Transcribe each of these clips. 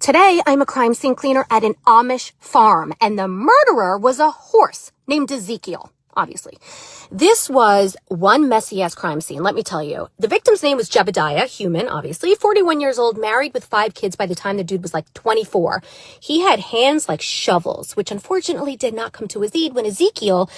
Today, I'm a crime scene cleaner at an Amish farm, and the murderer was a horse named Ezekiel, obviously. This was one messy-ass crime scene, let me tell you. The victim's name was Jebediah, human, obviously, 41 years old, married with 5 kids by the time the dude was like 24. He had hands like shovels, which unfortunately did not come to his aid when Ezekiel,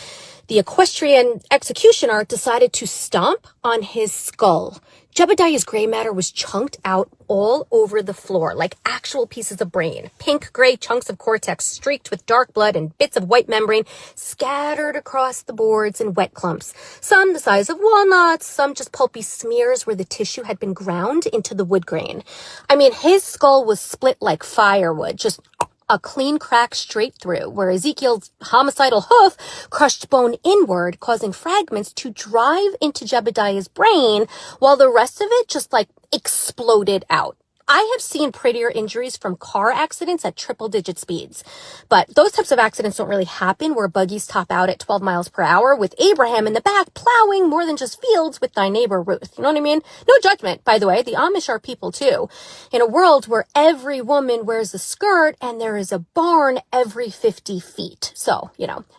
the equestrian executioner, decided to stomp on his skull. Jebediah's gray matter was chunked out all over the floor, like actual pieces of brain. Pink gray chunks of cortex streaked with dark blood and bits of white membrane scattered across the boards in wet clumps. Some the size of walnuts, some just pulpy smears where the tissue had been ground into the wood grain. I mean, his skull was split like firewood, just a clean crack straight through, where Ezekiel's homicidal hoof crushed bone inward, causing fragments to drive into Jebediah's brain, while the rest of it just like exploded out. I have seen prettier injuries from car accidents at triple-digit speeds, but those types of accidents don't really happen where buggies top out at 12 miles per hour with Abraham in the back plowing more than just fields with thy neighbor Ruth. You know what I mean? No judgment, by the way. The Amish are people too. In a world where every woman wears a skirt and there is a barn every 50 feet. So,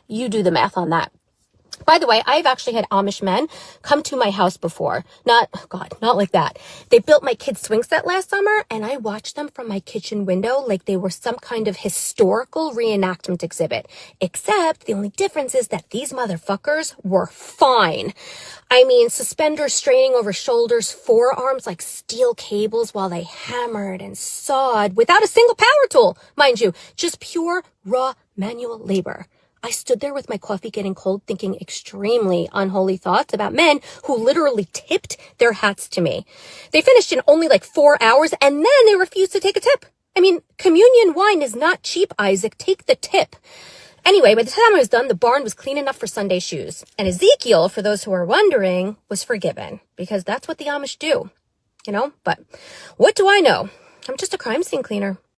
you do the math on that. By the way, I've actually had Amish men come to my house before. Not like that. They built my kids' swing set last summer, and I watched them from my kitchen window like they were some kind of historical reenactment exhibit. Except the only difference is that these motherfuckers were fine. I mean, suspenders straining over shoulders, forearms like steel cables while they hammered and sawed without a single power tool, mind you, just pure, raw manual labor. I stood there with my coffee getting cold, thinking extremely unholy thoughts about men who literally tipped their hats to me. They finished in only like 4 hours, and then they refused to take a tip. I mean, communion wine is not cheap, Isaac. Take the tip. Anyway, by the time I was done, the barn was clean enough for Sunday shoes. And Ezekiel, for those who are wondering, was forgiven, because that's what the Amish do, But what do I know? I'm just a crime scene cleaner.